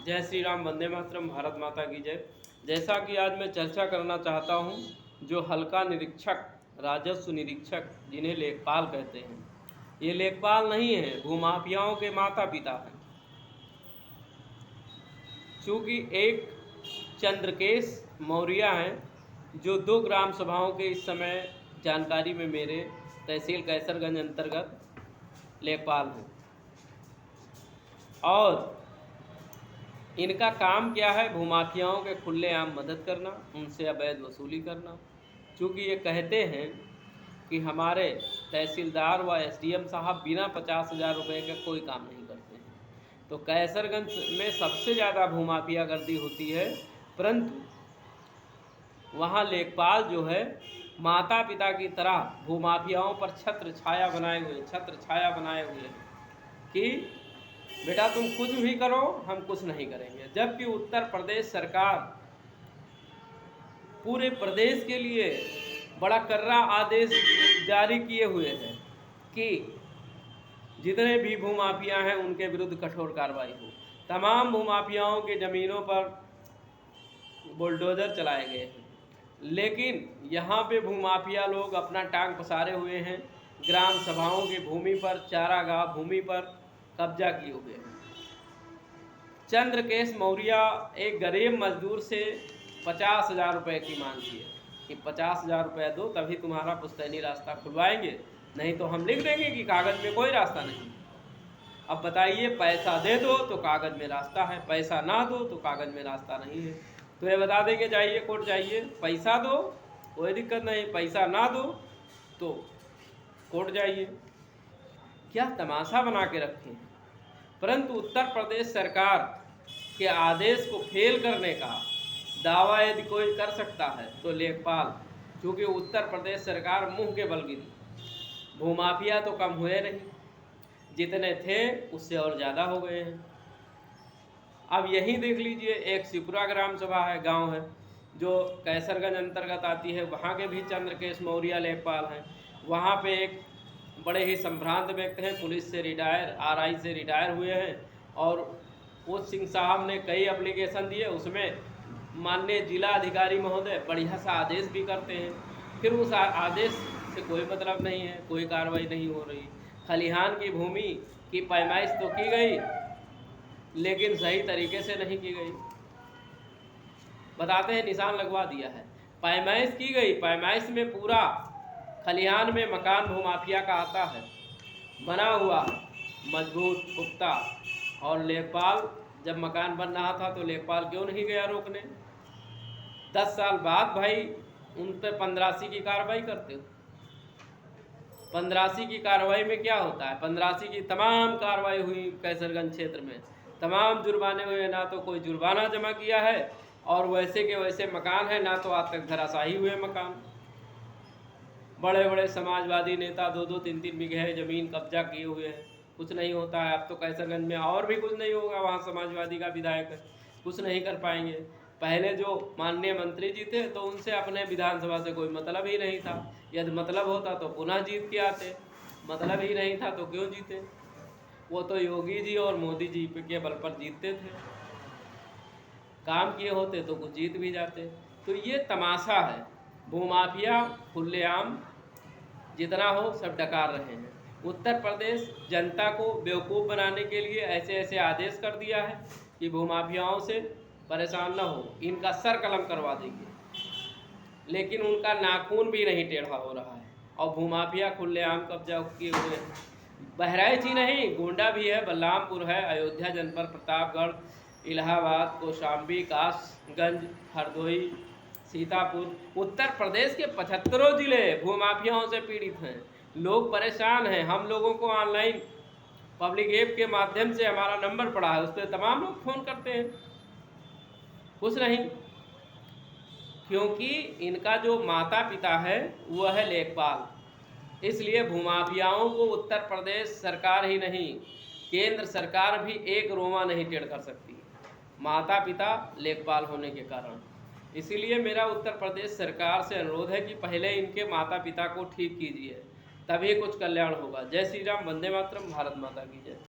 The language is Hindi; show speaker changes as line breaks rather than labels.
जय श्री राम, वंदे मातरम, भारत माता की जय। जैसा कि आज मैं चर्चा करना चाहता हूं, जो हल्का निरीक्षक, राजस्व निरीक्षक जिन्हें लेखपाल कहते हैं, ये लेखपाल नहीं है, भूमाफियाओं के माता पिता हैं। चूँकि एक चंद्रकेश मौर्य हैं जो 2 ग्राम सभाओं के इस समय जानकारी में मेरे तहसील कैसरगंज अंतर्गत लेखपाल हैं, और इनका काम क्या है? भूमाफियाओं के खुलेआम मदद करना, उनसे अवैध वसूली करना। चूँकि ये कहते हैं कि हमारे तहसीलदार व एसडीएम साहब बिना 50,000 रुपये का कोई काम नहीं करते हैं, तो कैसरगंज में सबसे ज़्यादा भूमाफिया गर्दी होती है, परंतु वहाँ लेखपाल जो है माता पिता की तरह भूमाफियाओं पर छत्र छाया बनाए हुए हैं कि बेटा तुम कुछ भी करो, हम कुछ नहीं करेंगे। जबकि उत्तर प्रदेश सरकार पूरे प्रदेश के लिए बड़ा कर्रा आदेश जारी किए हुए है कि जितने भी भूमाफिया हैं उनके विरुद्ध कठोर कार्रवाई हो। तमाम भूमाफियाओं के ज़मीनों पर बुलडोज़र चलाए गए हैं, लेकिन यहाँ पे भूमाफिया लोग अपना टांग पसारे हुए हैं। ग्राम सभाओं की भूमि पर, चारागाह भूमि पर कब्जा किए हुए हैं। चंद्रकेश मौर्य एक गरीब मजदूर से 50,000 रुपये की मांग की है कि 50,000 रुपये दो तभी तुम्हारा पुश्तैनी रास्ता खुलवाएंगे, नहीं तो हम लिख देंगे कि कागज़ में कोई रास्ता नहीं। अब बताइए, पैसा दे दो तो कागज़ में रास्ता है, पैसा ना दो तो कागज़ में रास्ता नहीं है। तो ये बता देंगे जाइए कोर्ट जाइए, पैसा दो कोई दिक्कत नहीं, पैसा ना दो तो कोर्ट जाइए। क्या तमाशा बना के रखे हैं। परंतु उत्तर प्रदेश सरकार के आदेश को फेल करने का दावा यदि कोई कर सकता है तो लेखपाल, क्योंकि उत्तर प्रदेश सरकार मुंह के बल गिरी। भूमाफिया तो कम हुए नहीं, जितने थे उससे और ज़्यादा हो गए हैं। अब यही देख लीजिए, एक शिवपुरा ग्राम सभा है, गांव है, जो कैसरगंज अंतर्गत आती है, वहाँ के भी चंद्रकेश मौर्य लेखपाल हैं। वहाँ पे एक बड़े ही संभ्रांत व्यक्ति हैं, पुलिस से रिटायर, आरआई से रिटायर हुए हैं, और वो सिंह साहब ने कई एप्लीकेशन दिए, उसमें माननीय जिला अधिकारी महोदय बढ़िया सा आदेश भी करते हैं, फिर उस आदेश से कोई मतलब नहीं है, कोई कार्रवाई नहीं हो रही। खलिहान की भूमि की पैमाइश तो की गई, लेकिन सही तरीके से नहीं की गई। बताते हैं निशान लगवा दिया है, पैमाइश की गई, पैमाइश में पूरा खलिहान में मकान भूमाफिया का आता है, बना हुआ मजबूत पुख्ता, और लेखपाल जब मकान बन रहा था तो लेखपाल क्यों नहीं गया रोकने? 10 साल बाद भाई उन पर 15सी की कार्रवाई करते हो। 15सी की कार्रवाई में क्या होता है? 15सी की तमाम कार्रवाई हुई कैसरगंज क्षेत्र में, तमाम जुर्माने हुए, ना तो कोई जुर्माना जमा किया है, और वैसे के वैसे मकान है, ना तो आज तक धराशाही हुए मकान। बड़े बड़े समाजवादी नेता 2-2, 3-3 बीघे ज़मीन कब्जा किए हुए हैं, कुछ नहीं होता है। अब तो कैसरगंज में और भी कुछ नहीं होगा, वहाँ समाजवादी का विधायक है, कुछ नहीं कर पाएंगे। पहले जो माननीय मंत्री जी थे तो उनसे अपने विधानसभा से कोई मतलब ही नहीं था, यदि मतलब होता तो पुनः जीत के आते, मतलब ही नहीं था तो क्यों जीते? वो तो योगी जी और मोदी जी के बल पर जीतते थे, काम किए होते तो कुछ जीत भी जाते। तो ये तमाशा है, भूमाफिया खुलेआम जितना हो सब डकार रहे हैं। उत्तर प्रदेश जनता को बेवकूफ़ बनाने के लिए ऐसे ऐसे आदेश कर दिया है कि भूमाफियाओं से परेशान न हो, इनका सर कलम करवा देंगे, लेकिन उनका नाखून भी नहीं टेढ़ा हो रहा है, और भूमाफिया खुलेआम कब्जा किए हुए हैं। बहराइच ही नहीं, गोंडा भी है, बलरामपुर है, अयोध्या जनपद, प्रतापगढ़, इलाहाबाद, कौशाम्बी, कासगंज, हरदोई, सीतापुर। उत्तर प्रदेश के 75 जिले भूमाफियाओं से पीड़ित हैं। लोग परेशान हैं। हम लोगों को ऑनलाइन पब्लिक ऐप के माध्यम से हमारा नंबर पड़ा है, उस पर तमाम लोग फ़ोन करते हैं, कुछ नहीं, क्योंकि इनका जो माता पिता है वह है लेखपाल। इसलिए भूमाफियाओं को उत्तर प्रदेश सरकार ही नहीं, केंद्र सरकार भी एक रोमा नहीं टेढ़ कर सकती, माता पिता लेखपाल होने के कारण। इसीलिए मेरा उत्तर प्रदेश सरकार से अनुरोध है कि पहले इनके माता पिता को ठीक कीजिए, तभी कुछ कल्याण होगा। जय श्री राम, वंदे मातरम, भारत माता की जय।